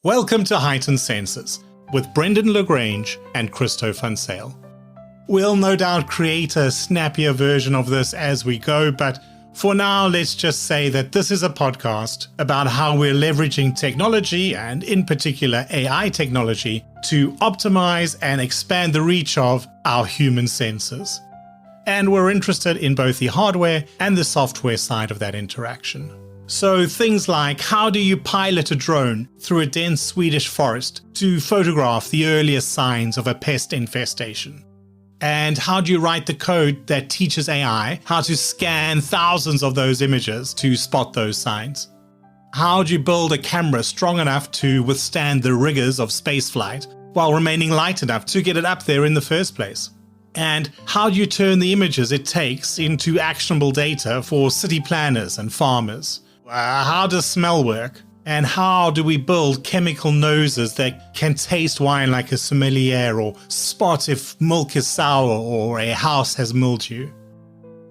Welcome to hAIghtened Senses with Brendan Grange and Christo. We'll no doubt create a snappier version of this as we go, but for now, let's just say that this is a podcast about how we're leveraging technology, and in particular AI technology, to optimize and expand the reach of our human senses. And we're interested in both the hardware and the software side of that interaction. So things like, how do you pilot a drone through a dense Swedish forest to photograph the earliest signs of a pest infestation? And how do you write the code that teaches AI how to scan thousands of those images to spot those signs? How do you build a camera strong enough to withstand the rigors of spaceflight while remaining light enough to get it up there in the first place? And how do you turn the images it takes into actionable data for city planners and farmers? How does smell work? And how do we build chemical noses that can taste wine like a sommelier or spot if milk is sour or a house has mildew?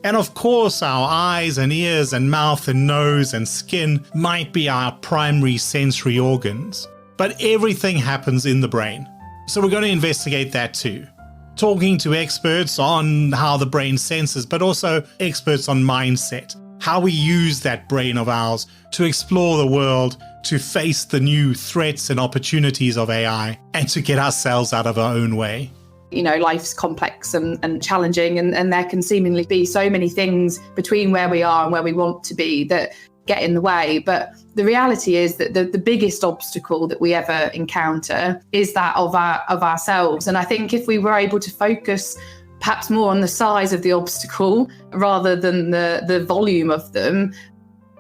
And of course, our eyes and ears and mouth and nose and skin might be our primary sensory organs, but everything happens in the brain. So we're going to investigate that too. Talking to experts on how the brain senses, but also experts on mindset. How we use that brain of ours to explore the world, to face the new threats and opportunities of AI, and to get ourselves out of our own way. You know, life's complex and challenging, and there can seemingly be so many things between where we are and where we want to be that get in the way. But the reality is that the biggest obstacle that we ever encounter is that of ourselves. And I think if we were able to focus perhaps more on the size of the obstacle rather than the volume of them,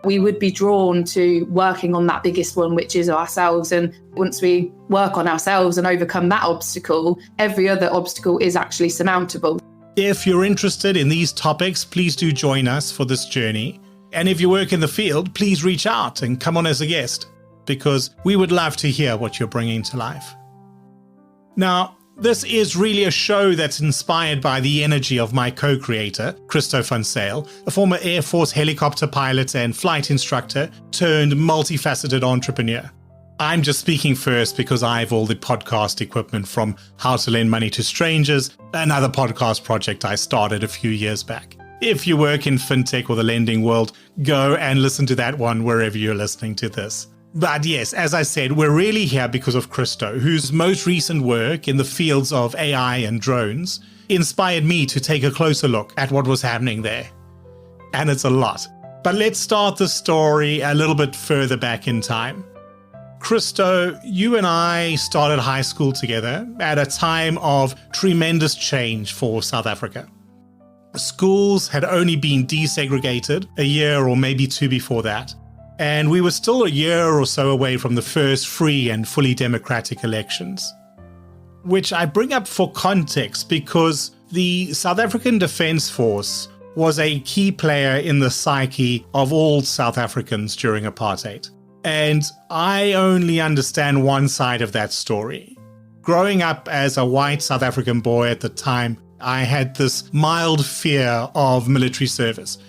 we would be drawn to working on that biggest one, which is ourselves. And once we work on ourselves and overcome that obstacle, every other obstacle is actually surmountable. If you're interested in these topics, please do join us for this journey. And if you work in the field, please reach out and come on as a guest, because we would love to hear what you're bringing to life. Now, this is really a show that's inspired by the energy of my co-creator, Christo, a former Air Force helicopter pilot and flight instructor turned multifaceted entrepreneur. I'm just speaking first because I have all the podcast equipment from How to Lend Money to Strangers, another podcast project I started a few years back. If you work in fintech or the lending world, go and listen to that one wherever you're listening to this. But yes, as I said, we're really here because of Christo, whose most recent work in the fields of AI and drones inspired me to take a closer look at what was happening there. And it's a lot. But let's start the story a little bit further back in time. Christo, you and I started high school together at a time of tremendous change for South Africa. Schools had only been desegregated a year or maybe two before that. And we were still a year or so away from the first free and fully democratic elections. Which I bring up for context because the South African Defence Force was a key player in the psyche of all South Africans during apartheid. And I only understand one side of that story. Growing up as a white South African boy at the time, I had this mild fear of military service.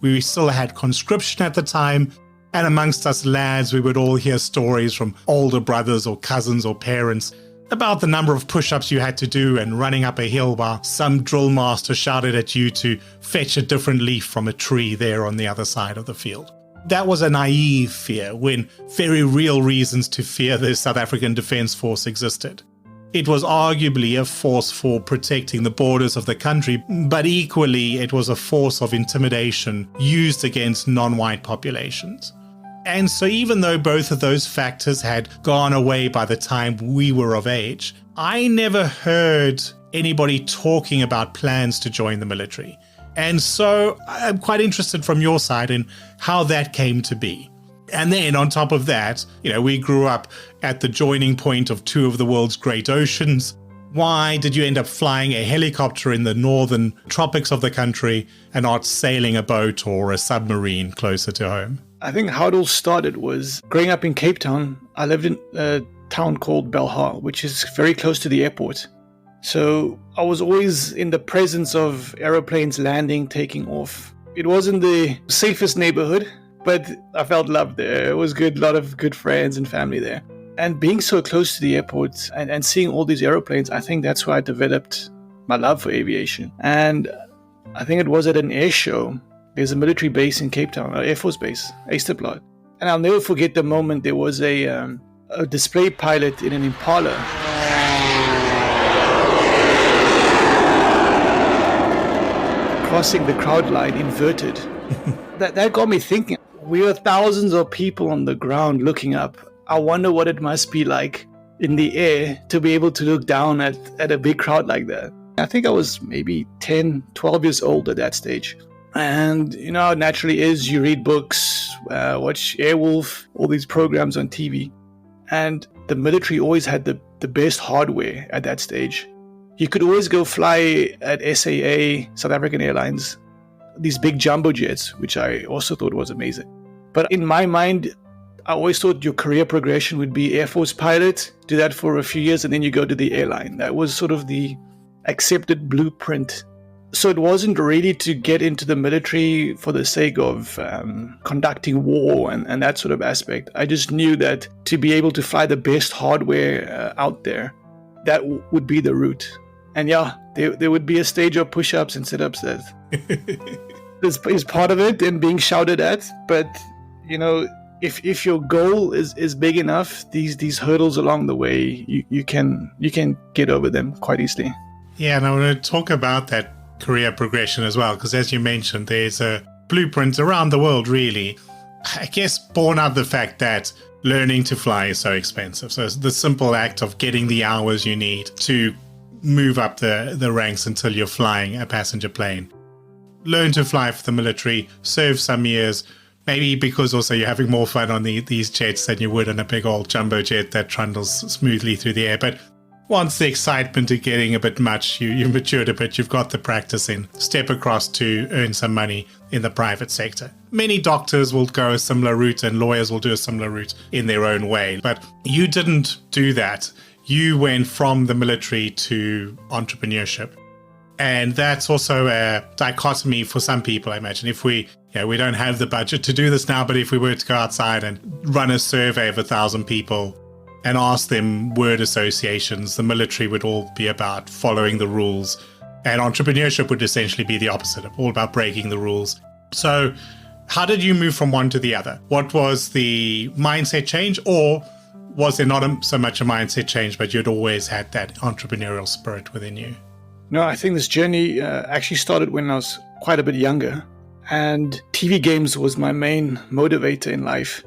We still had conscription at the time. And amongst us lads, we would all hear stories from older brothers or cousins or parents about the number of push-ups you had to do and running up a hill while some drill master shouted at you to fetch a different leaf from a tree there on the other side of the field. That was a naive fear when very real reasons to fear the South African Defence Force existed. It was arguably a force for protecting the borders of the country, but equally it was a force of intimidation used against non-white populations. And so even though both of those factors had gone away by the time we were of age, I never heard anybody talking about plans to join the military. And so I'm quite interested from your side in how that came to be. And then on top of that, we grew up at the joining point of two of the world's great oceans. Why did you end up flying a helicopter in the northern tropics of the country and not sailing a boat or a submarine closer to home? I think how it all started was growing up in Cape Town. I lived in a town called Belhar, which is very close to the airport. So I was always in the presence of aeroplanes landing, taking off. It wasn't the safest neighborhood, but I felt loved there. It was good, a lot of good friends and family there. And being so close to the airport and seeing all these aeroplanes, I think that's where I developed my love for aviation. And I think it was at an air show. There's a military base in Cape Town, an Air Force base, hAIghtened. And I'll never forget the moment there was a display pilot in an Impala. Crossing the crowd line inverted. That got me thinking. We are thousands of people on the ground looking up. I wonder what it must be like in the air to be able to look down at a big crowd like that. I think I was maybe 10, 12 years old at that stage. And you know how it naturally is, you read books, watch Airwolf, all these programs on TV. And the military always had the best hardware at that stage. You could always go fly at SAA, South African Airlines, these big jumbo jets, which I also thought was amazing. But in my mind, I always thought your career progression would be Air Force pilot, do that for a few years, and then you go to the airline. That was sort of the accepted blueprint. So it wasn't really to get into the military for the sake of conducting war and that sort of aspect. I just knew that to be able to fly the best hardware out there, that would be the route. And yeah, there would be a stage of push-ups and sit-ups that is part of it and being shouted at. But, you know, if your goal is big enough, these hurdles along the way, you can get over them quite easily. Yeah, and I want to talk about that career progression as well, because as you mentioned, there's a blueprint around the world, really. I guess born out of the fact that learning to fly is so expensive. So it's the simple act of getting the hours you need to move up the ranks until you're flying a passenger plane. Learn to fly for the military, serve some years, maybe because also you're having more fun on these jets than you would on a big old jumbo jet that trundles smoothly through the air. But once the excitement is getting a bit much, you've matured a bit, you've got the practice in, step across to earn some money in the private sector. Many doctors will go a similar route and lawyers will do a similar route in their own way. But you didn't do that. You went from the military to entrepreneurship. And that's also a dichotomy for some people, I imagine. If we don't have the budget to do this now, but if we were to go outside and run a survey of 1,000 people and ask them word associations, the military would all be about following the rules. And entrepreneurship would essentially be the opposite, all about breaking the rules. So how did you move from one to the other? What was the mindset change, or was there not so much a mindset change, but you'd always had that entrepreneurial spirit within you? No, I think this journey actually started when I was quite a bit younger. And TV games was my main motivator in life.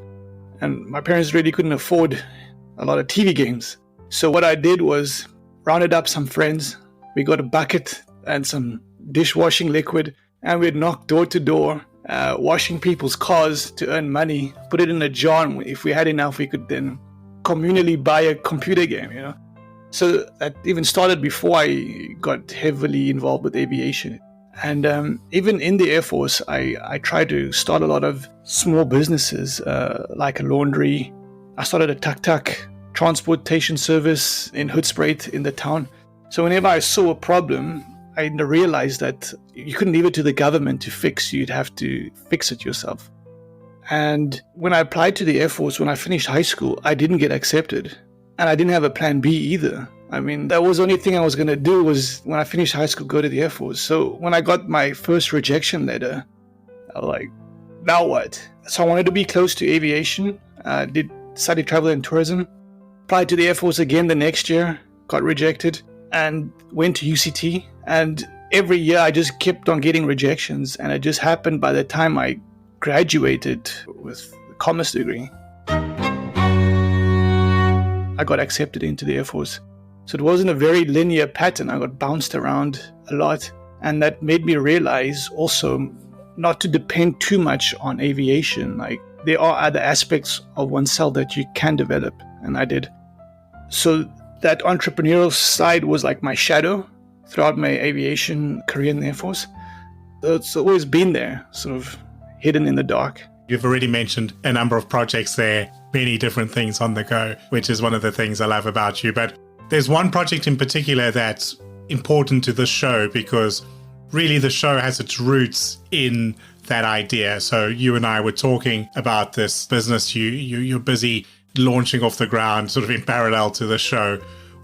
And my parents really couldn't afford a lot of TV games. So what I did was rounded up some friends. We got a bucket and some dishwashing liquid, and we'd knock door to door, washing people's cars to earn money, put it in a jar. And if we had enough, we could then communally buy a computer game, you know. So that even started before I got heavily involved with aviation. And even in the Air Force, I tried to start a lot of small businesses, like a laundry. I started a tuk-tuk transportation service in Hoedspruit in the town. So whenever I saw a problem, I realized that you couldn't leave it to the government to fix. You'd have to fix it yourself. And when I applied to the Air Force, when I finished high school, I didn't get accepted. And I didn't have a plan B either. I mean, that was the only thing I was going to do was when I finished high school, go to the Air Force. So when I got my first rejection letter, I was like, now what? So I wanted to be close to aviation. Did study travel and tourism. Applied to the Air Force again the next year, got rejected, and went to UCT. And every year I just kept on getting rejections. And it just happened by the time I graduated with a commerce degree, I got accepted into the Air Force. So it wasn't a very linear pattern. I got bounced around a lot. And that made me realize also not to depend too much on aviation. Like, there are other aspects of oneself that you can develop, and I did. So that entrepreneurial side was like my shadow throughout my aviation career in the Air Force. So it's always been there, sort of hidden in the dark. You've already mentioned a number of projects there, many different things on the go, which is one of the things I love about you. But there's one project in particular that's important to the show, because really the show has its roots in that idea. So you and I were talking about this business you're busy launching off the ground sort of in parallel to the show,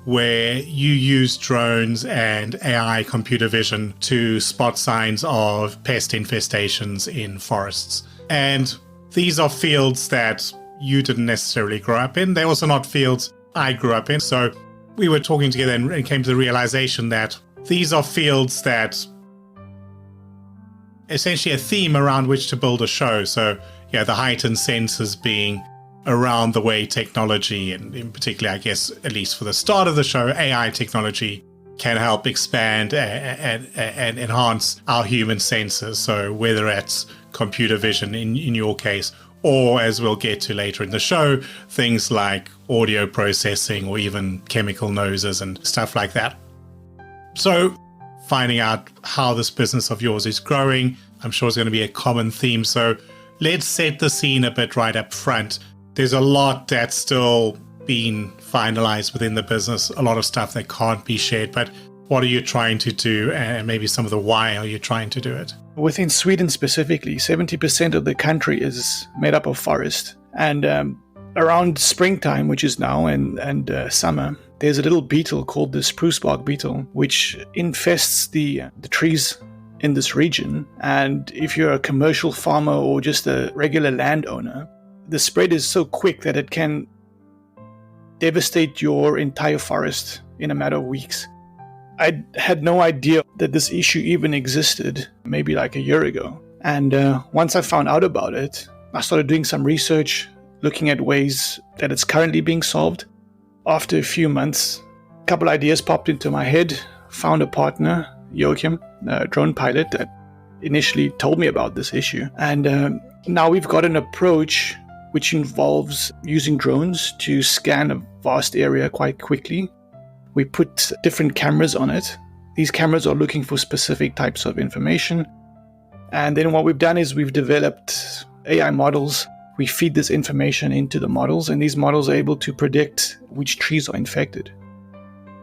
where you use drones and AI computer vision to spot signs of pest infestations in forests. And these are fields that you didn't necessarily grow up in. They're also not fields I grew up in. So we were talking together and came to the realization that these are fields that essentially a theme around which to build a show. So yeah, the heightened senses being around the way technology, and in particular, I guess, at least for the start of the show, AI technology can help expand and enhance our human senses. So whether it's computer vision in your case, or as we'll get to later in the show, things like audio processing or even chemical noses and stuff like that. So finding out how this business of yours is growing, I'm sure is going to be a common theme. So let's set the scene a bit right up front. There's a lot that's still being finalized within the business, a lot of stuff that can't be shared, but what are you trying to do, and maybe some of the why are you trying to do it? Within Sweden specifically, 70% of the country is made up of forest. And around springtime, which is now, and summer, there's a little beetle called the spruce bark beetle, which infests the trees in this region. And if you're a commercial farmer or just a regular landowner, the spread is so quick that it can devastate your entire forest in a matter of weeks. I had no idea that this issue even existed, maybe like a year ago. And once I found out about it, I started doing some research, looking at ways that it's currently being solved. After a few months, a couple ideas popped into my head, found a partner, Joachim, a drone pilot, that initially told me about this issue. And now we've got an approach which involves using drones to scan a vast area quite quickly. We put different cameras on it. These cameras are looking for specific types of information. And then what we've done is we've developed AI models. We feed this information into the models, and these models are able to predict which trees are infected.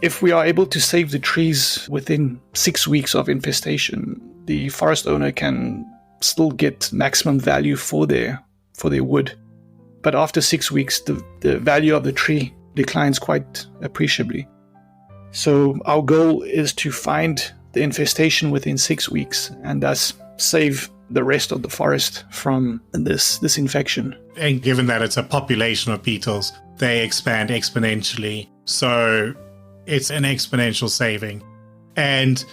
If we are able to save the trees within 6 weeks of infestation, the forest owner can still get maximum value for their wood. But after 6 weeks, the value of the tree declines quite appreciably. So our goal is to find the infestation within 6 weeks and thus save the rest of the forest from this infection. And given that it's a population of beetles, they expand exponentially. So it's an exponential saving. And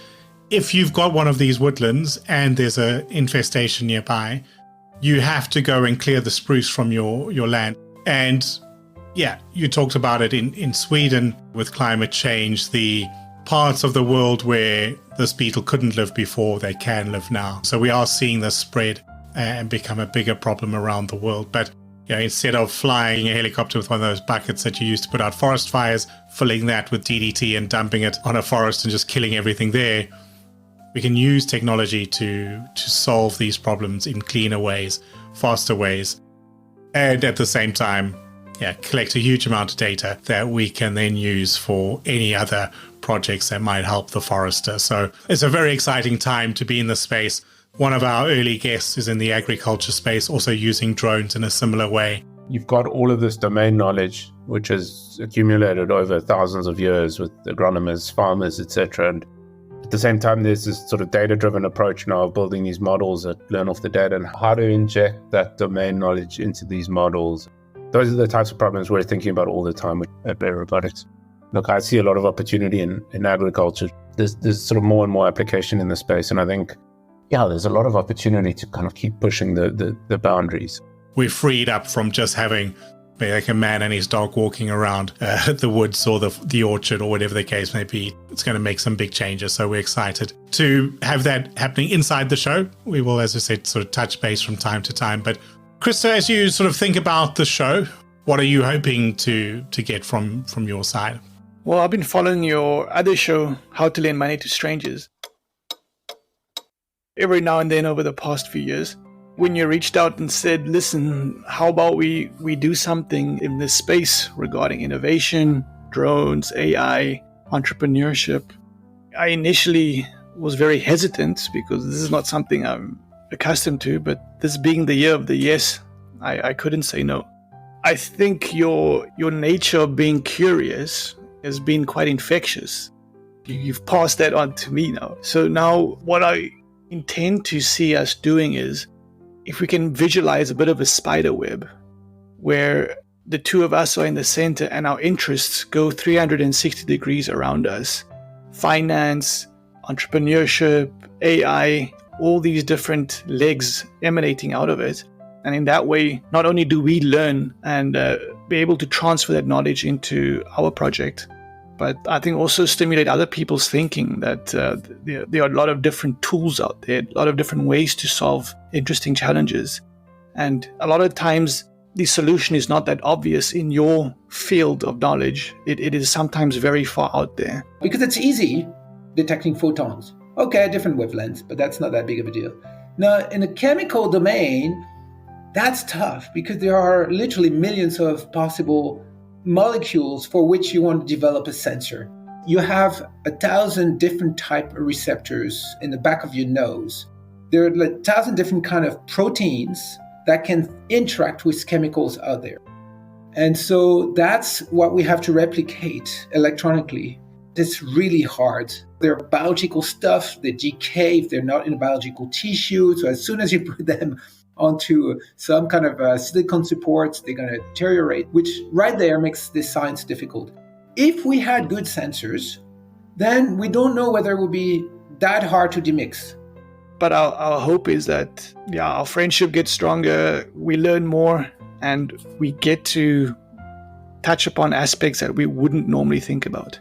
if you've got one of these woodlands and there's an infestation nearby, you have to go and clear the spruce from your land. And yeah, you talked about it in Sweden with climate change, the parts of the world where this beetle couldn't live before, they can live now. So we are seeing this spread and become a bigger problem around the world. But instead of flying a helicopter with one of those buckets that you used to put out forest fires, filling that with DDT and dumping it on a forest and just killing everything there, we can use technology to solve these problems in cleaner ways, faster ways, and at the same time, collect a huge amount of data that we can then use for any other projects that might help the forester. So it's a very exciting time to be in this space. One of our early guests is in the agriculture space, also using drones in a similar way. You've got all of this domain knowledge, which has accumulated over thousands of years with agronomists, farmers, etc. And at the same time, there's this sort of data-driven approach now of building these models that learn off the data and how to inject that domain knowledge into these models. Those are the types of problems we're thinking about all the time at Bay Robotics. Look, I see a lot of opportunity in agriculture. There's sort of more and more application in the space. And I think, there's a lot of opportunity to kind of keep pushing the boundaries. We're freed up from just having like a man and his dog walking around the woods or the orchard or whatever the case may be. It's going to make some big changes. So we're excited to have that happening inside the show. We will, as I said, sort of touch base from time to time. But Christo, as you sort of think about the show, what are you hoping to get from your side? Well, I've been following your other show, How to Lend Money to Strangers, every now and then over the past few years. When you reached out and said, listen, how about we do something in this space regarding innovation, drones, AI, entrepreneurship, I initially was very hesitant because this is not something I'm accustomed to, but this being the year of the yes, I couldn't say no. I think your nature of being curious has been quite infectious. You've passed that on to me now. So now what I intend to see us doing is, if we can visualize a bit of a spider web where the two of us are in the center and our interests go 360 degrees around us. Finance, entrepreneurship, AI, all these different legs emanating out of it. And in that way, not only do we learn and be able to transfer that knowledge into our project, but I think also stimulate other people's thinking that there are a lot of different tools out there, a lot of different ways to solve interesting challenges. And a lot of times, the solution is not that obvious in your field of knowledge. It is sometimes very far out there. Because it's easy detecting photons. Okay, different wavelengths, but that's not that big of a deal. Now, in the chemical domain, that's tough because there are literally millions of possible molecules for which you want to develop a sensor. You have 1,000 different type of receptors in the back of your nose. There are 1,000 different kind of proteins that can interact with chemicals out there. And so that's what we have to replicate electronically. It's really hard. They're biological stuff, they decay if they're not in a biological tissue. So as soon as you put them onto some kind of silicon supports, they're going to deteriorate, which right there makes this science difficult. If we had good sensors, then we don't know whether it would be that hard to demix. But our hope is that our friendship gets stronger, we learn more, and we get to touch upon aspects that we wouldn't normally think about.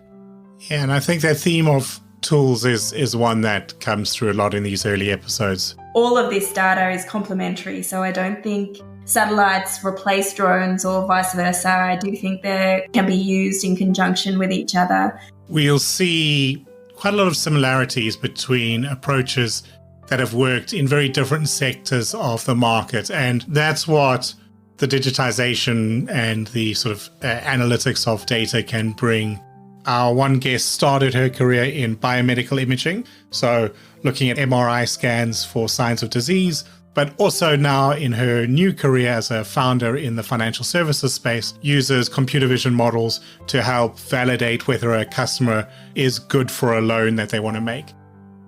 Yeah, and I think that theme of tools is one that comes through a lot in these early episodes. All of this data is complementary, so I don't think satellites replace drones or vice versa. I do think they can be used in conjunction with each other. We'll see quite a lot of similarities between approaches that have worked in very different sectors of the market, and that's what the digitization and the sort of analytics of data can bring. Our one guest started her career in biomedical imaging, so looking at MRI scans for signs of disease, but also now in her new career as a founder in the financial services space, uses computer vision models to help validate whether a customer is good for a loan that they want to make.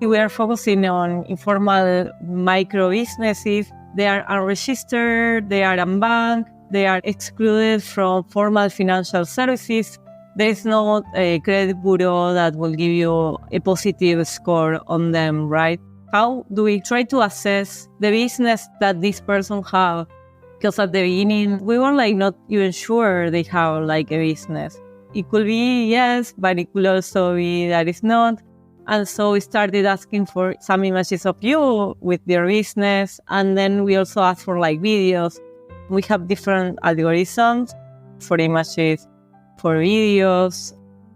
We are focusing on informal micro businesses. They are unregistered, they are unbanked, they are excluded from formal financial services. There is not a credit bureau that will give you a positive score on them, right? How do we try to assess the business that this person have? Because at the beginning, we were not even sure they have a business. It could be yes, but it could also be that it's not. And so we started asking for some images of you with your business. And then we also asked for videos. We have different algorithms for images, for videos,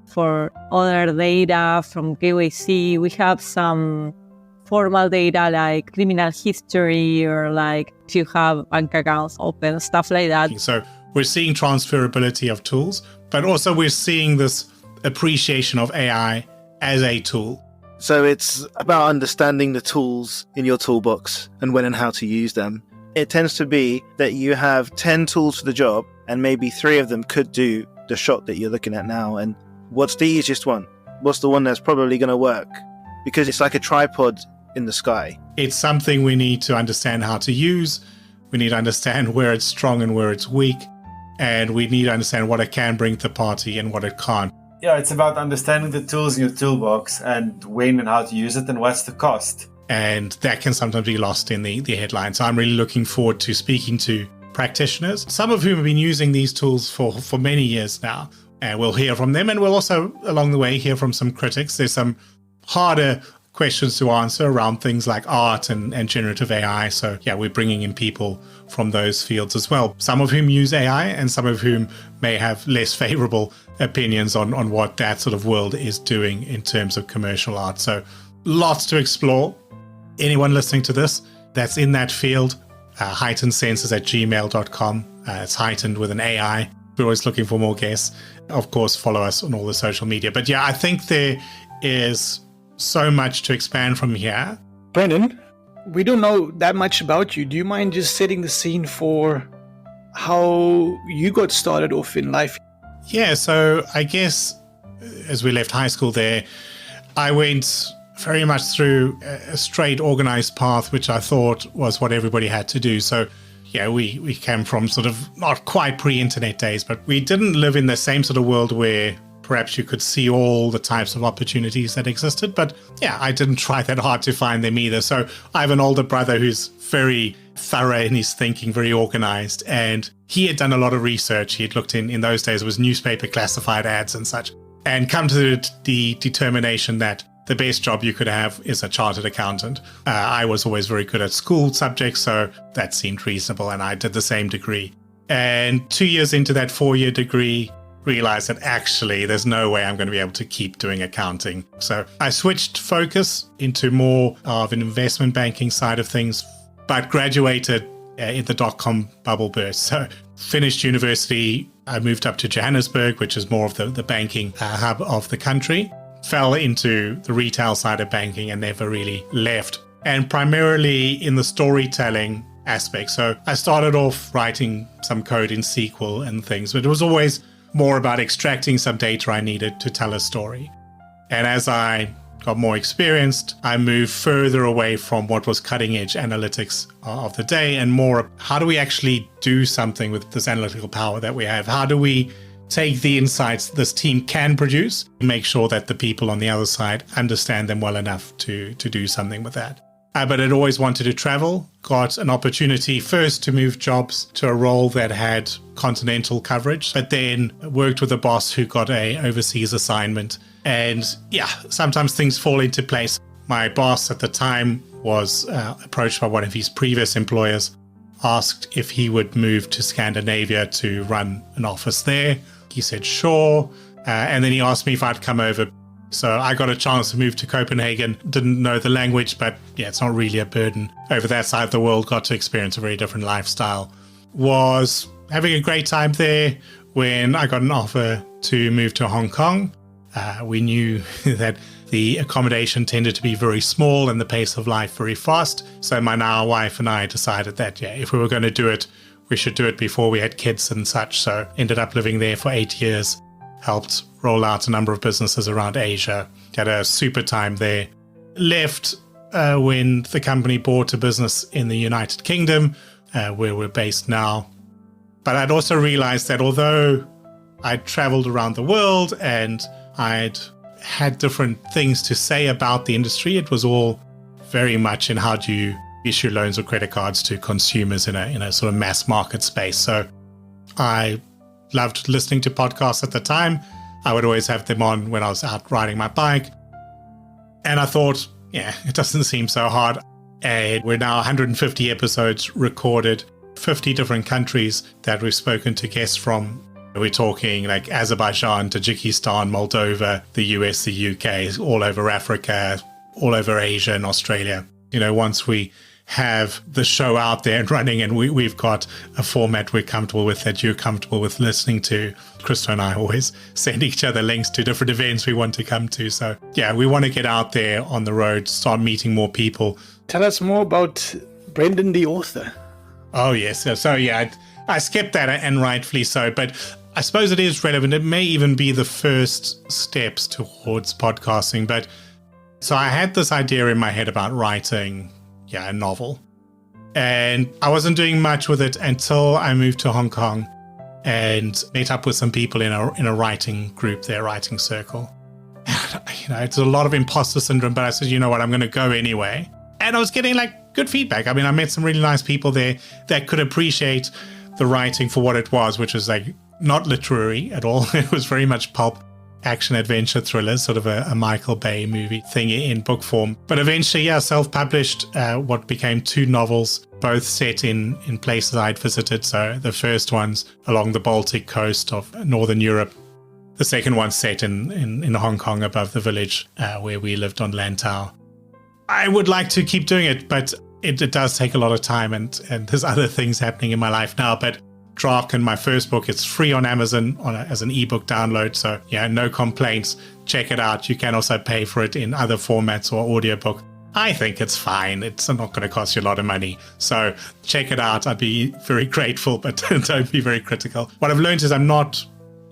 for other data from KYC. We have some formal data like criminal history or if you have bank accounts open, stuff like that. So we're seeing transferability of tools, but also we're seeing this appreciation of AI as a tool. So it's about understanding the tools in your toolbox and when and how to use them. It tends to be that you have 10 tools for the job and maybe 3 of them could do the shot that you're looking at now. And what's the easiest one? What's the one that's probably going to work? Because it's like a tripod in the sky. It's something we need to understand how to use. We need to understand where it's strong and where it's weak. And we need to understand what it can bring to the party and what it can't. Yeah, it's about understanding the tools in your toolbox and when and how to use it and what's the cost. And that can sometimes be lost in the headlines. So I'm really looking forward to speaking to practitioners, some of whom have been using these tools for many years now. And we'll hear from them. And we'll also, along the way, hear from some critics. There's some harder questions to answer around things like art and generative AI. So yeah, we're bringing in people from those fields as well, some of whom use AI and some of whom may have less favorable opinions on what that sort of world is doing in terms of commercial art. So lots to explore. Anyone listening to this that's in that field, hAIghtenedsenses@gmail.com. It's heightened with an AI. We're always looking for more guests. Of course, follow us on all the social media. But yeah, I think there is so much to expand from here. Brendan, we don't know that much about you. Do you mind just setting the scene for how you got started off in life. Yeah, so I guess as we left high school there, I went very much through a straight organized path, which I thought was what everybody had to do. So yeah, we came from sort of not quite pre-internet days, but we didn't live in the same sort of world where perhaps you could see all the types of opportunities that existed. But yeah, I didn't try that hard to find them either. So I have an older brother who's very thorough in his thinking, very organized, and he had done a lot of research. He had looked in those days, it was newspaper classified ads and such, and come to the determination that the best job you could have is a chartered accountant. I was always very good at school subjects, so that seemed reasonable, and I did the same degree. And 2 years into that 4-year degree, realized that actually there's no way I'm going to be able to keep doing accounting. So I switched focus into more of an investment banking side of things, but graduated in the dot-com bubble burst. So finished university, I moved up to Johannesburg, which is more of the banking hub of the country. Fell into the retail side of banking and never really left. And primarily in the storytelling aspect. So I started off writing some code in SQL and things, but it was always more about extracting some data I needed to tell a story. And as I got more experienced, I moved further away from what was cutting edge analytics of the day and more, how do we actually do something with this analytical power that we have? How do we take the insights this team can produce, make sure that the people on the other side understand them well enough to do something with that. But I'd always wanted to travel, got an opportunity first to move jobs to a role that had continental coverage, but then worked with a boss who got a overseas assignment. And yeah, sometimes things fall into place. My boss at the time was approached by one of his previous employers, asked if he would move to Scandinavia to run an office there. He said, sure. And then he asked me if I'd come over. So I got a chance to move to Copenhagen. Didn't know the language, but yeah, it's not really a burden. Over that side of the world, got to experience a very different lifestyle. Was having a great time there when I got an offer to move to Hong Kong. We knew that the accommodation tended to be very small and the pace of life very fast. So my now wife and I decided that, yeah, if we were going to do it, we should do it before we had kids and such. So ended up living there for 8 years, helped roll out a number of businesses around Asia, had a super time there. Left when the company bought a business in the United Kingdom, where we're based now. But I'd also realized that although I'd traveled around the world and I'd had different things to say about the industry, it was all very much in how do you issue loans or credit cards to consumers in a sort of mass market space. So I loved listening to podcasts at the time. I would always have them on when I was out riding my bike. And I thought, yeah, it doesn't seem so hard. And we're now 150 episodes recorded, 50 different countries that we've spoken to guests from. We're talking like Azerbaijan, Tajikistan, Moldova, the US, the UK, all over Africa, all over Asia and Australia. You know, once we have the show out there and running and we've got a format we're comfortable with, that you're comfortable with listening to, Christo and I always send each other links to different events we want to come to. So yeah, we want to get out there on the road, start meeting more people. Tell us more about Brendan the author. Oh yes. So yeah, I skipped that, and rightfully so, but I suppose it is relevant. It may even be the first steps towards podcasting. But so I had this idea in my head about writing a novel, and I wasn't doing much with it until I moved to Hong Kong and met up with some people in a writing group there, writing circle. And, it's a lot of imposter syndrome, but I said, you know what, I'm going to go anyway. And I was getting like good feedback. I mean, I met some really nice people there that could appreciate the writing for what it was, which was like not literary at all. It was very much pulp action adventure thriller, sort of a Michael Bay movie thing in book form. But eventually, self-published what became 2 novels, both set in places I'd visited. So the first one's along the Baltic coast of Northern Europe. The second one's set in Hong Kong above the village where we lived on Lantau. I would like to keep doing it, but it does take a lot of time, and there's other things happening in my life now. But Draken, my first book, it's free on Amazon as an ebook download. So yeah, no complaints. Check it out. You can also pay for it in other formats or audiobook. I think it's fine. It's not going to cost you a lot of money. So check it out. I'd be very grateful, but don't be very critical. What I've learned is I'm not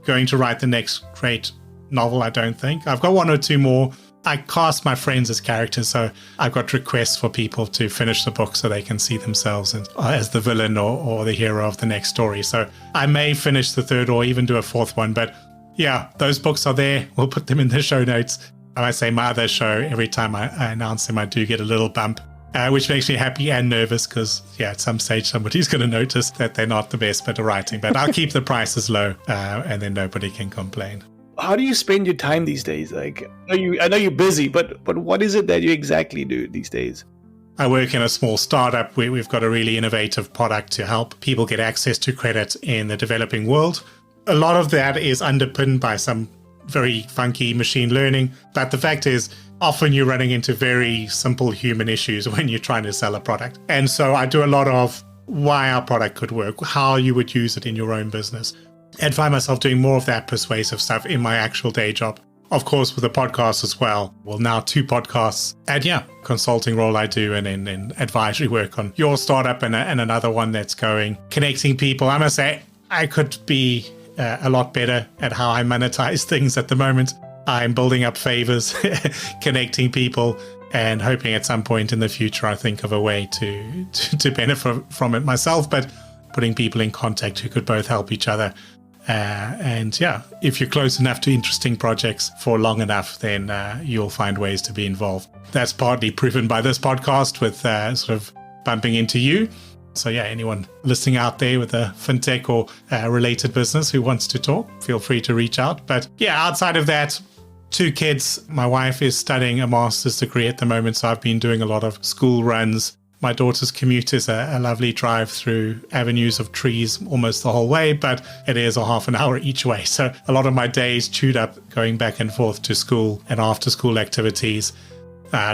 going to write the next great novel, I don't think. I've got one or two more. I cast my friends as characters, so I've got requests for people to finish the book so they can see themselves as the villain or the hero of the next story. So I may finish the third or even do a fourth one, but yeah, those books are there. We'll put them in the show notes. I say my other show, every time I announce them, I do get a little bump, which makes me happy and nervous because, yeah, at some stage somebody's going to notice that they're not the best at writing. But I'll keep the prices low and then nobody can complain. How do you spend your time these days? Like, I know you're busy, but what is it that you exactly do these days? I work in a small startup where we've got a really innovative product to help people get access to credit in the developing world. A lot of that is underpinned by some very funky machine learning. But the fact is, often you're running into very simple human issues when you're trying to sell a product. And so I do a lot of why our product could work, how you would use it in your own business, and find myself doing more of that persuasive stuff in my actual day job. Of course, with the podcast as well. Well, now 2 podcasts. And yeah, consulting role I do and in advisory work on your startup and another one that's going, connecting people. I must say, I could be a lot better at how I monetize things at the moment. I'm building up favors, connecting people, and hoping at some point in the future I think of a way to benefit from it myself, but putting people in contact who could both help each other. And yeah, if you're close enough to interesting projects for long enough, then you'll find ways to be involved. That's partly proven by this podcast with sort of bumping into you. So yeah, anyone listening out there with a fintech or related business who wants to talk, feel free to reach out. But yeah, outside of that, 2 kids. My wife is studying a master's degree at the moment, so I've been doing a lot of school runs. My daughter's commute is a lovely drive through avenues of trees almost the whole way, but it is a half an hour each way. So a lot of my days chewed up going back and forth to school and after school activities,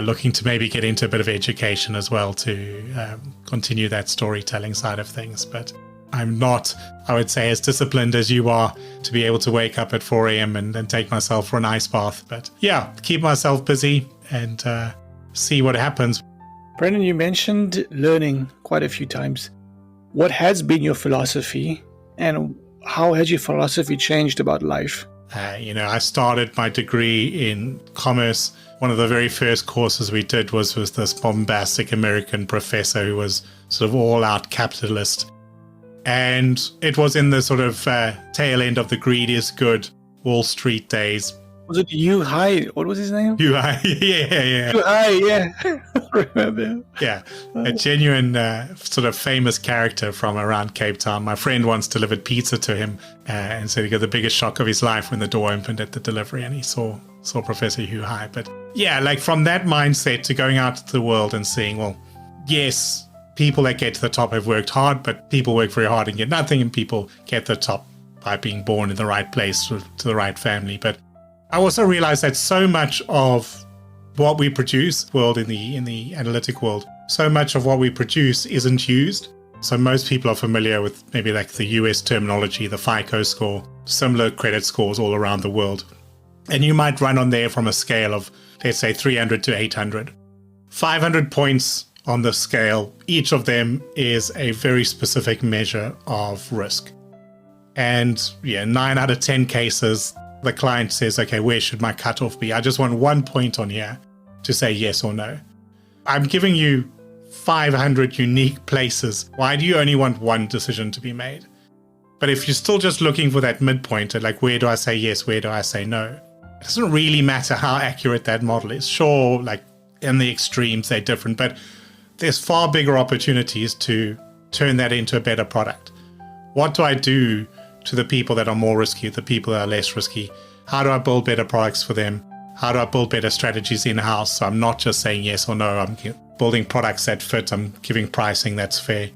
looking to maybe get into a bit of education as well to continue that storytelling side of things. But I'm not, I would say, as disciplined as you are to be able to wake up at 4 a.m. and then take myself for an ice bath. But yeah, keep myself busy and see what happens. Brendan, you mentioned learning quite a few times. What has been your philosophy and how has your philosophy changed about life? I started my degree in commerce. One of the very first courses we did was this bombastic American professor who was sort of all-out capitalist. And it was in the sort of tail end of the greed is good Wall Street days. Was it hAIghtened? What was his name? hAIghtened, yeah. hAIghtened, yeah. I remember. Yeah, a genuine sort of famous character from around Cape Town. My friend once delivered pizza to him and said he got the biggest shock of his life when the door opened at the delivery and he saw Professor hAIghtened. But yeah, like from that mindset to going out to the world and seeing, well, yes, people that get to the top have worked hard, but people work very hard and get nothing, and people get to the top by being born in the right place to the right family. But I also realized that so much of what we produce, in the analytic world, so much of what we produce isn't used. So most people are familiar with maybe like the US terminology, the FICO score, similar credit scores all around the world. And you might run on there from a scale of, let's say, 300 to 800. 500 points on the scale, each of them is a very specific measure of risk. And 9 out of 10 cases, the client says, okay, where should my cutoff be? I just want 1 point on here to say yes or no. I'm giving you 500 unique places. Why do you only want one decision to be made? But if you're still just looking for that midpoint, like where do I say yes, where do I say no? It doesn't really matter how accurate that model is. Sure, like in the extremes, they're different, but there's far bigger opportunities to turn that into a better product. What do I do to the people that are more risky, the people that are less risky? How do I build better products for them? How do I build better strategies in-house? So I'm not just saying yes or no. I'm building products that fit. I'm giving pricing that's fair.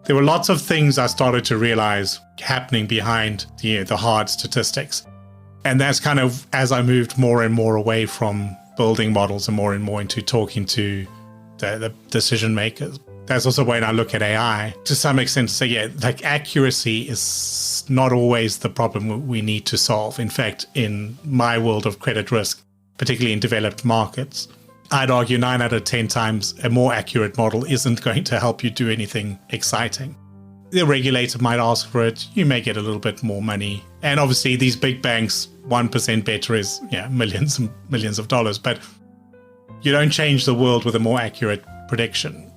There were lots of things I started to realize happening behind the hard statistics. And that's kind of as I moved more and more away from building models and more into talking to the decision makers. That's also when I look at AI to some extent to say, like accuracy is not always the problem we need to solve. In fact, in my world of credit risk, particularly in developed markets, I'd argue 9 out of 10 times a more accurate model isn't going to help you do anything exciting. The regulator might ask for it. You may get a little bit more money. And obviously these big banks, 1% better is millions and millions of dollars. But you don't change the world with a more accurate prediction.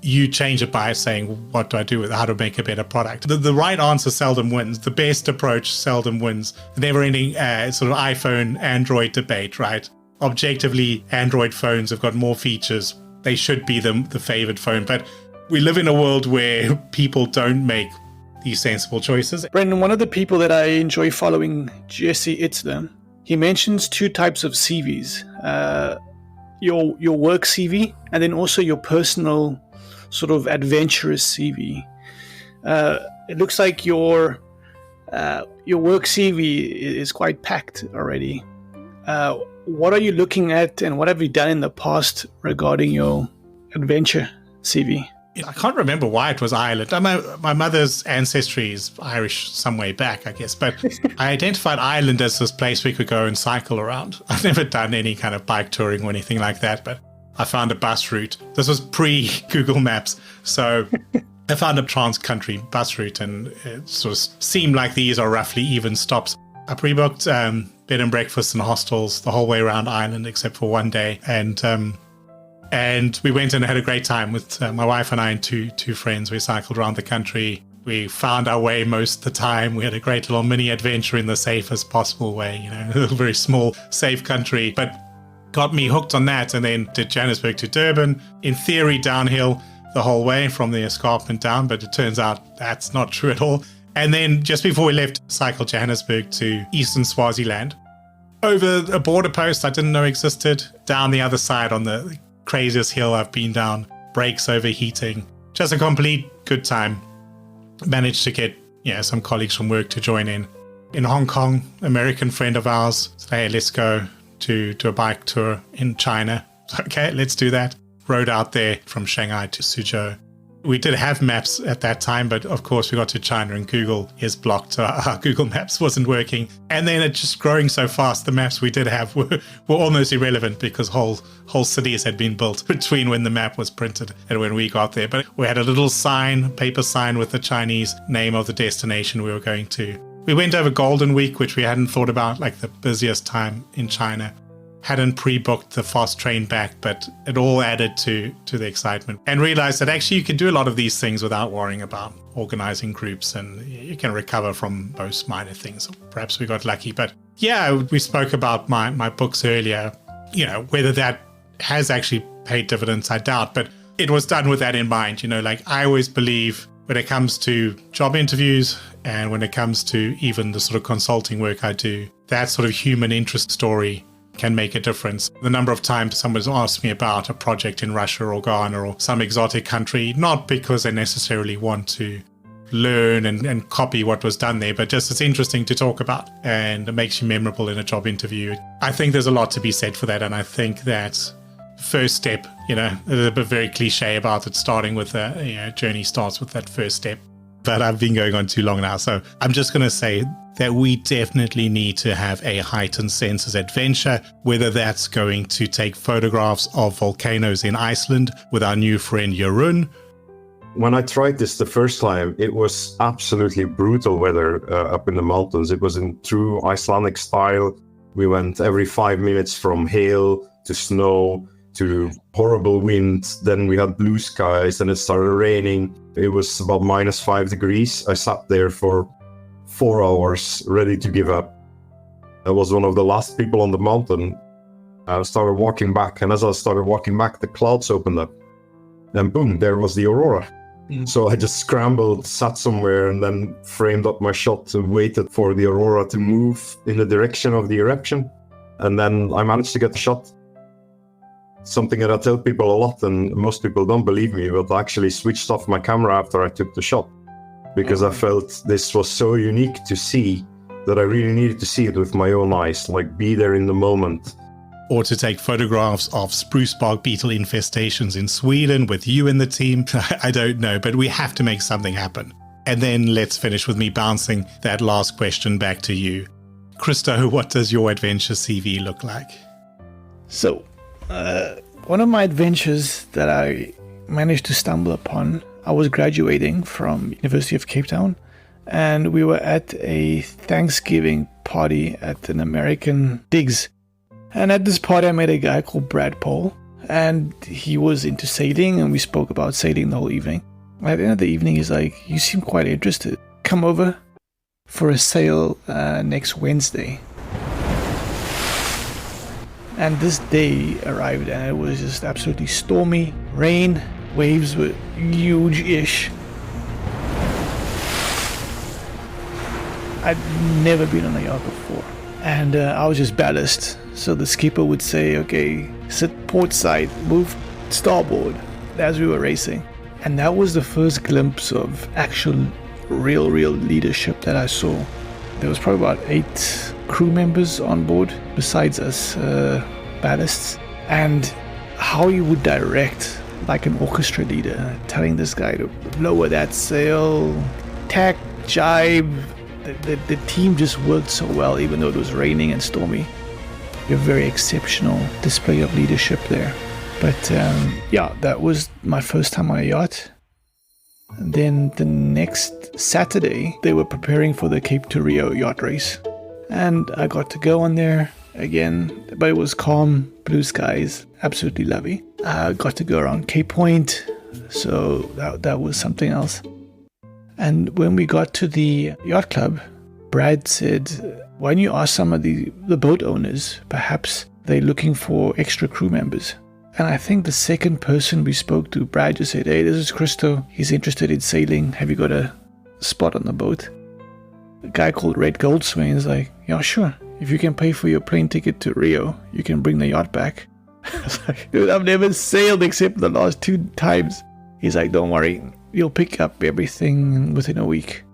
You change it by saying, what do I do with how to make a better product? The right answer seldom wins. The best approach seldom wins. The never-ending sort of iPhone, Android debate, right? Objectively, Android phones have got more features. They should be the favored phone. But we live in a world where people don't make these sensible choices. Brendan, one of the people that I enjoy following, Jesse Itzler, he mentions 2 types of CVs. Your work CV and then also your personal sort of adventurous CV. It looks like your work CV is quite packed already. What are you looking at, and what have you done in the past regarding your adventure CV? I can't remember why it was Ireland. My mother's ancestry is Irish some way back, I guess. But I identified Ireland as this place we could go and cycle around. I've never done any kind of bike touring or anything like that, but I found a bus route. This was pre-Google Maps. So I found a trans-country bus route, and it sort of seemed like these are roughly even stops. I pre-booked bed and breakfast and hostels the whole way around Ireland except for one day. And we went and had a great time with my wife and I and two friends. We cycled around the country. We found our way most of the time. We had a great little mini adventure in the safest possible way, a little very small, safe country. But got me hooked on that, and then did Johannesburg to Durban. In theory, downhill the whole way from the escarpment down, but it turns out that's not true at all. And then just before we left, cycled Johannesburg to eastern Swaziland. Over a border post I didn't know existed, down the other side on the craziest hill I've been down, brakes overheating, just a complete good time. Managed to get some colleagues from work to join in. In Hong Kong, American friend of ours said, hey, let's go to a bike tour in China. Okay, let's do that. Rode out there from Shanghai to Suzhou. We did have maps at that time, but of course we got to China and Google is blocked. So our Google Maps wasn't working. And then it just growing so fast, the maps we did have were almost irrelevant because whole cities had been built between when the map was printed and when we got there. But we had a little paper sign with the Chinese name of the destination we were going to. We went over Golden Week, which we hadn't thought about, like the busiest time in China. Hadn't pre-booked the fast train back, but it all added to the excitement. And realized that actually you can do a lot of these things without worrying about organizing groups, and you can recover from most minor things. Perhaps we got lucky. But yeah, we spoke about my books earlier. Whether that has actually paid dividends, I doubt. But it was done with that in mind. I always believe when it comes to job interviews and when it comes to even the sort of consulting work I do, that sort of human interest story can make a difference. The number of times someone's asked me about a project in Russia or Ghana or some exotic country, not because they necessarily want to learn and copy what was done there, but just it's interesting to talk about and it makes you memorable in a job interview. I think there's a lot to be said for that, and I think that first step, there's a bit very cliche about it starting with journey starts with that first step. But I've been going on too long now, so I'm just going to say that we definitely need to have a heightened senses adventure, whether that's going to take photographs of volcanoes in Iceland with our new friend Jeroen. When I tried this the first time, it was absolutely brutal weather up in the mountains. It was in true Icelandic style. We went every 5 minutes from hail to snow to horrible wind. Then we had blue skies and it started raining. It was about -5 degrees. I sat there for 4 hours ready to give up. I was one of the last people on the mountain. I started walking back, and as I started walking back, the clouds opened up. And boom, there was the aurora. So I just scrambled, sat somewhere, and then framed up my shot and waited for the aurora to move in the direction of the eruption. And then I managed to get the shot. Something that I tell people a lot, and most people don't believe me, but I actually switched off my camera after I took the shot because I felt this was so unique to see that I really needed to see it with my own eyes, like be there in the moment. Or to take photographs of spruce bark beetle infestations in Sweden with you and the team. I don't know, but we have to make something happen. And then let's finish with me bouncing that last question back to you. Christo, what does your adventure CV look like? So, One of my adventures that I managed to stumble upon, I was graduating from University of Cape Town, and we were at a Thanksgiving party at an American digs. And at this party, I met a guy called Brad Paul, and he was into sailing, and we spoke about sailing the whole evening. At the end of the evening, he's like, "You seem quite interested. Come over for a sail next Wednesday." And this day arrived, and it was just absolutely stormy, rain, waves were huge-ish. I'd never been on a yacht before, and I was just ballast. So the skipper would say, "Okay, sit port side, move starboard," as we were racing. And that was the first glimpse of actual, real leadership that I saw. There was probably about 8 crew members on board, besides us ballasts, and how he would direct like an orchestra leader, telling this guy to lower that sail, tack, jibe. The team just worked so well, even though it was raining and stormy. A very exceptional display of leadership there. But yeah, that was my first time on a yacht. And then the next Saturday, they were preparing for the Cape to Rio yacht race. And I got to go on there again, but it was calm, blue skies, absolutely lovely. I got to go around Cape Point, so that was something else. And when we got to the yacht club, Brad said, "Why don't you ask some of the boat owners, perhaps they're looking for extra crew members." And I think the second person we spoke to, Brad just said, "Hey, this is Christo. He's interested in sailing. Have you got a spot on the boat?" A guy called Red Goldswain is like, "Yeah, sure. If you can pay for your plane ticket to Rio, you can bring the yacht back." I was like, "Dude, I've never sailed except the last 2 times. He's like, "Don't worry. You'll pick up everything within a week."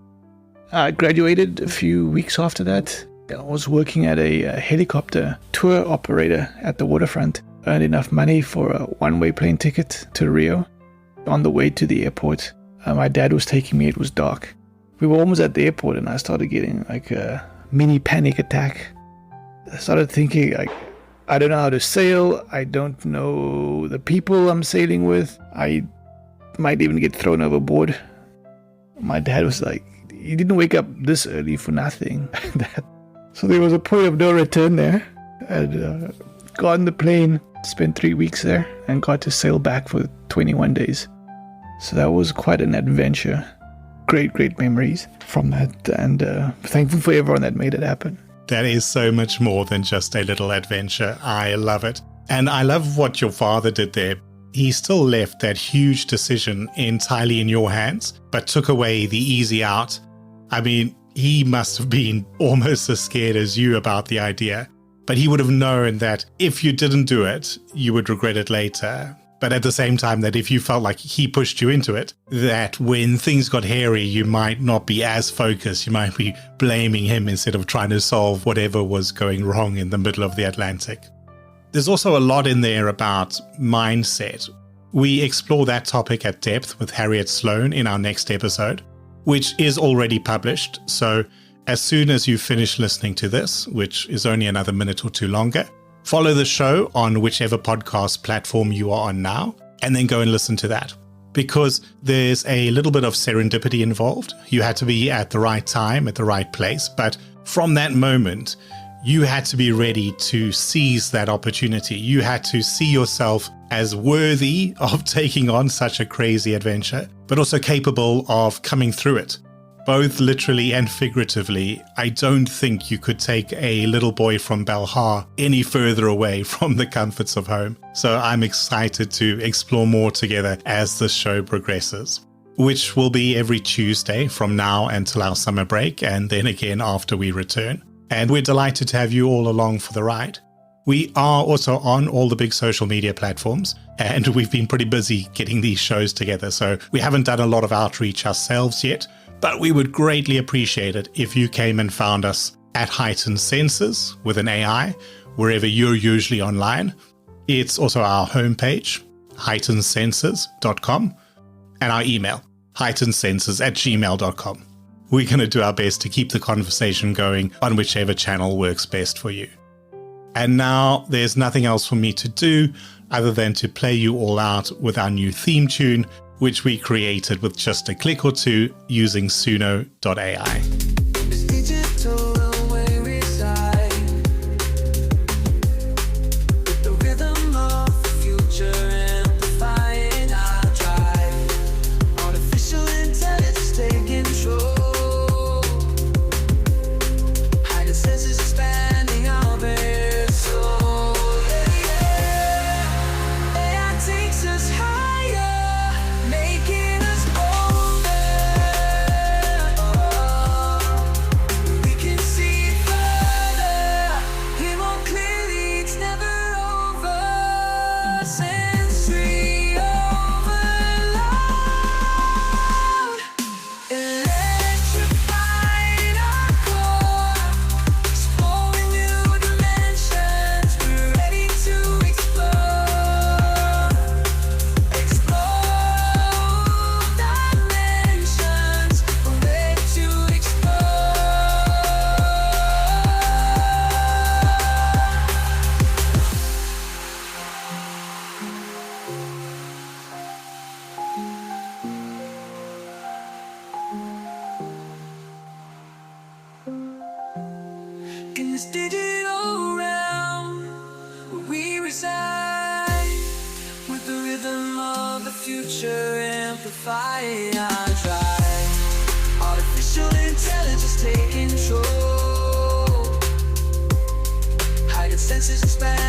I graduated a few weeks after that. I was working at a helicopter tour operator at the waterfront. Earned enough money for a one-way plane ticket to Rio. On the way to the airport, my dad was taking me. It was dark. We were almost at the airport, and I started getting like a mini panic attack. I started thinking, like, I don't know how to sail. I don't know the people I'm sailing with. I might even get thrown overboard. My dad was like, "You didn't wake up this early for nothing." So there was a point of no return there. And got on the plane, spent 3 weeks there, and got to sail back for 21 days. So that was quite an adventure. Great memories from that, and thankful for everyone that made it happen. That is so much more than just a little adventure. I love it. And I love what your father did there. He still left that huge decision entirely in your hands, but took away the easy out. I mean, he must have been almost as scared as you about the idea, but he would have known that if you didn't do it, you would regret it later. But at the same time, that if you felt like he pushed you into it, that when things got hairy, you might not be as focused. You might be blaming him instead of trying to solve whatever was going wrong in the middle of the Atlantic. There's also a lot in there about mindset. We explore that topic at depth with Harriet Sloan in our next episode, which is already published. So as soon as you finish listening to this, which is only another minute or 2 longer, follow the show on whichever podcast platform you are on now, and then go and listen to that. Because there's a little bit of serendipity involved. You had to be at the right time, at the right place. But from that moment, you had to be ready to seize that opportunity. You had to see yourself as worthy of taking on such a crazy adventure, but also capable of coming through it. Both literally and figuratively. I don't think you could take a little boy from Belhar any further away from the comforts of home. So I'm excited to explore more together as the show progresses, which will be every Tuesday from now until our summer break, and then again after we return. And we're delighted to have you all along for the ride. We are also on all the big social media platforms, and we've been pretty busy getting these shows together, so we haven't done a lot of outreach ourselves yet. But we would greatly appreciate it if you came and found us at hAIghtened Senses with an AI, wherever you're usually online. It's also our homepage, hAIghtenedsenses.com, and our email, hAIghtenedsenses@gmail.com. We're going to do our best to keep the conversation going on whichever channel works best for you. And now there's nothing else for me to do other than to play you all out with our new theme tune, which we created with just a click or two using Suno.ai. In this digital realm where we reside, with the rhythm of the future amplifying our drive, artificial intelligence take control, heightened senses expand.